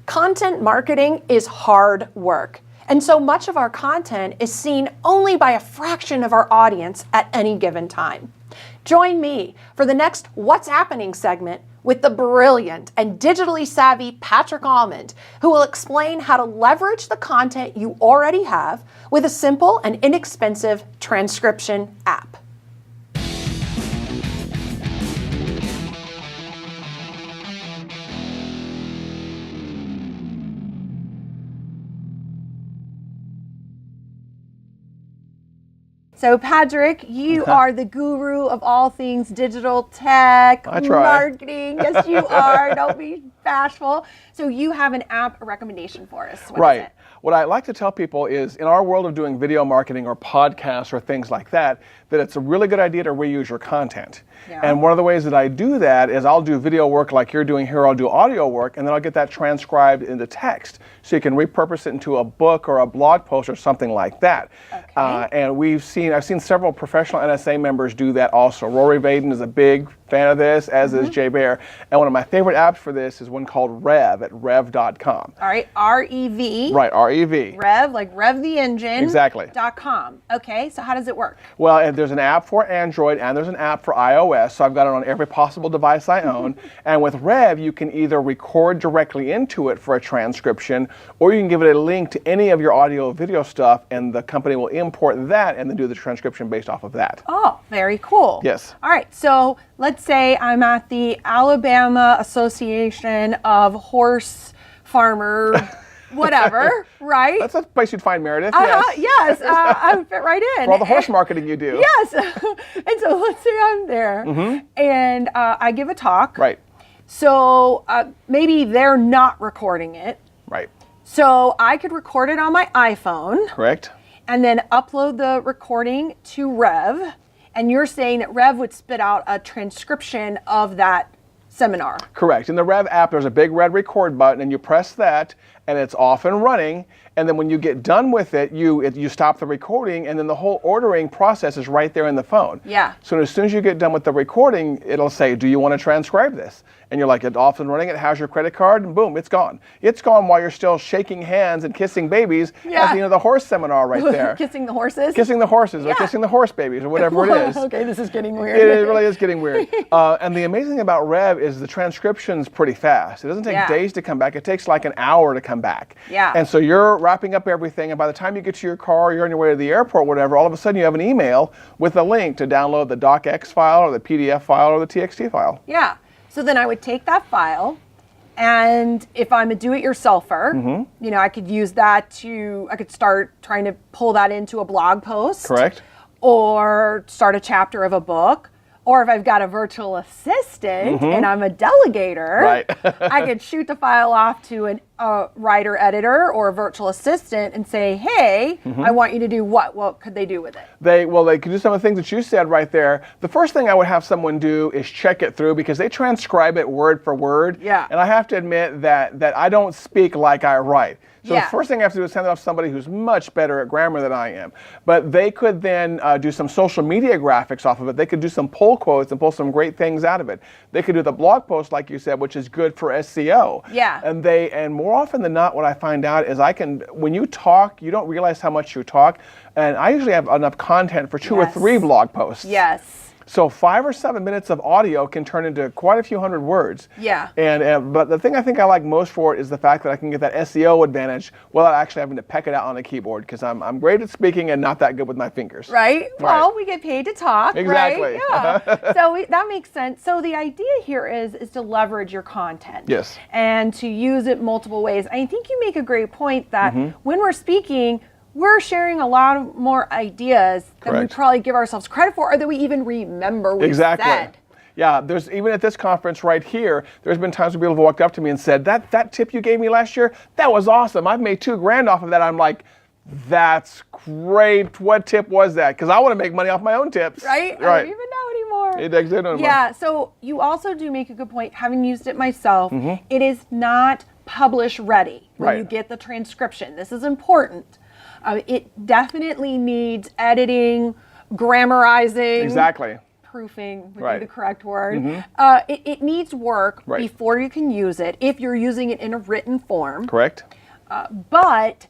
Content marketing is hard work. And so much of our content is seen only by a fraction of our audience at any given time. Join me for the next What's Happening segment with the brilliant and digitally savvy Patrick Allmond, who will explain how to leverage the content you already have with a simple and inexpensive transcription app. So Patrick, you are the guru of all things digital tech, marketing. Yes, you are. Don't be bashful. So you have an app recommendation for us. What is it? What I like to tell people is in our world of doing video marketing or podcasts or things like that, that it's a really good idea to reuse your content. Yeah. And one of the ways that I do that is I'll do video work like you're doing here, I'll do audio work, and then I'll get that transcribed into text. So you can repurpose it into a book or a blog post or something like that. Okay. And I've seen several professional NSA members do that also. Rory Vaden is a big fan of this, as is Jay Baer. And one of my favorite apps for this is one called Rev at rev.com. All right, R-E-V. Right, R-E-V. Rev, like Rev the Engine. Exactly. .com. Okay, so how does it work? Well, there's an app for Android and there's an app for iOS, so I've got it on every possible device I own. And with Rev, you can either record directly into it for a transcription, or you can give it a link to any of your audio video stuff, and the company will import that and then do the transcription based off of that. Oh, very cool. Yes. All right, so let's say I'm at the Alabama Association of Horse Farmer, whatever, right? That's a place you'd find Meredith, yes. I would fit right in. For all the horse marketing you do. Yes. And so let's say I'm there and I give a talk. Right. So maybe they're not recording it. Right. So I could record it on my iPhone. Correct. And then upload the recording to Rev. And you're saying that Rev would spit out a transcription of that seminar. Correct. In the Rev app, there's a big red record button, and you press that, and it's off and running. And then when you get done with it, you stop the recording, and then the whole ordering process is right there in the phone. Yeah. So as soon as you get done with the recording, it'll say, do you want to transcribe this? And you're like, it's off and running, it has your credit card, and boom, it's gone. It's gone while you're still shaking hands and kissing babies at the end of the horse seminar right there. Kissing the horses? Kissing the horses, or kissing the horse babies, or whatever it is. Okay, this is getting weird. It really is getting weird. And the amazing thing about Rev is the transcription's pretty fast. It doesn't take days to come back. It takes like an hour to come back. Yeah. And so you're wrapping up everything, and by the time you get to your car, you're on your way to the airport, whatever, all of a sudden you have an email with a link to download the docx file or the PDF file or the TXT file. Yeah. So then I would take that file, and if I'm a do-it-yourselfer, you know, I could use that I could start trying to pull that into a blog post. Correct. Or start a chapter of a book. Or if I've got a virtual assistant and I'm a delegator, I could shoot the file off to a writer editor or a virtual assistant and say, hey, I want you to do what? What could they do with it? They could do some of the things that you said right there. The first thing I would have someone do is check it through, because they transcribe it word for word. Yeah. And I have to admit that I don't speak like I write. So the first thing I have to do is send it off to somebody who's much better at grammar than I am. But they could then do some social media graphics off of it. They could do some pull quotes and pull some great things out of it. They could do the blog post, like you said, which is good for SEO. Yeah. And more often than not, what I find out is when you talk, you don't realize how much you talk. And I usually have enough content for 2 or 3 blog posts. Yes. So 5 or 7 minutes of audio can turn into quite a few hundred words. Yeah. But the thing I think I like most for it is the fact that I can get that SEO advantage without actually having to peck it out on a keyboard, because I'm great at speaking and not that good with my fingers. Right. Well, we get paid to talk. Exactly. Right? Yeah. So that makes sense. So the idea here is to leverage your content. Yes. And to use it multiple ways. I think you make a great point that when we're speaking, we're sharing a lot more ideas than we probably give ourselves credit for, or that we even remember we said. Yeah, even at this conference right here, there's been times when people have walked up to me and said, that tip you gave me last year, that was awesome. I've made $2,000 off of that. I'm like, that's great. What tip was that? Because I want to make money off my own tips. Right? I don't even know anymore. It doesn't anymore. Yeah, so you also do make a good point. Having used it myself, it is not publish ready when you get the transcription. This is important. It definitely needs editing, grammarizing. Exactly. proofing would Right. be the correct word. It needs work Right. before you can use it if you're using it in a written form. Correct? But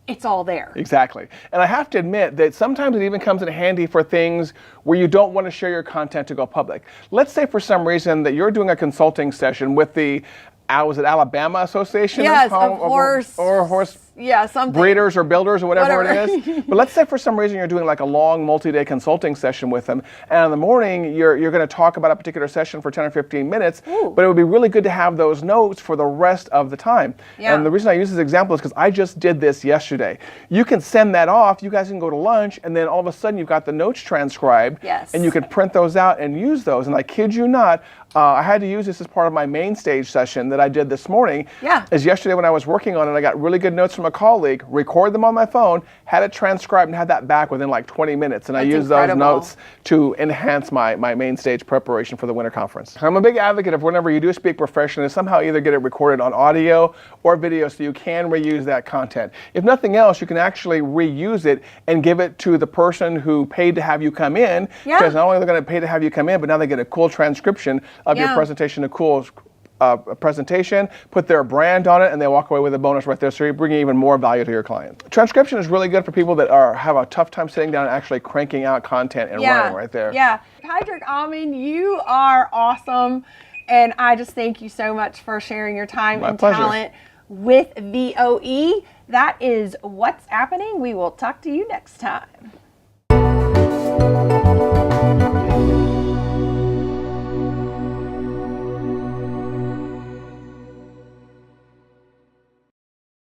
it's all there. Exactly. And I have to admit that sometimes it even comes in handy for things where you don't want to share your content to go public. Let's say for some reason that you're doing a consulting session with the, was it Alabama Association? Yes, of horse. Or horse Yeah, something. breeders or builders or whatever it is. But let's say for some reason you're doing like a long multi-day consulting session with them, and in the morning you're going to talk about a particular session for 10 or 15 minutes, but it would be really good to have those notes for the rest of the time. Yeah. And the reason I use this example is because I just did this yesterday. You can send that off, you guys can go to lunch, and then all of a sudden you've got the notes transcribed, Yes. and you can print those out and use those. And I kid you not, I had to use this as part of my main stage session that I did this morning. Yeah. As yesterday when I was working on it, I got really good notes from a colleague, recorded them on my phone, had it transcribed, and had that back within like 20 minutes. And I used those notes to enhance my main stage preparation for the winter conference. I'm a big advocate of whenever you do speak professionally, somehow either get it recorded on audio or video so you can reuse that content. If nothing else, you can actually reuse it and give it to the person who paid to have you come in. Yeah. Because not only are they going to pay to have you come in, but now they get a cool transcription of your presentation, a cool presentation, put their brand on it, and they walk away with a bonus right there, so you're bringing even more value to your client. Transcription is really good for people that have a tough time sitting down and actually cranking out content and running right there. Yeah. Patrick Allmond, you are awesome, and I just thank you so much for sharing your time and talent with VOE. That is what's happening. We will talk to you next time.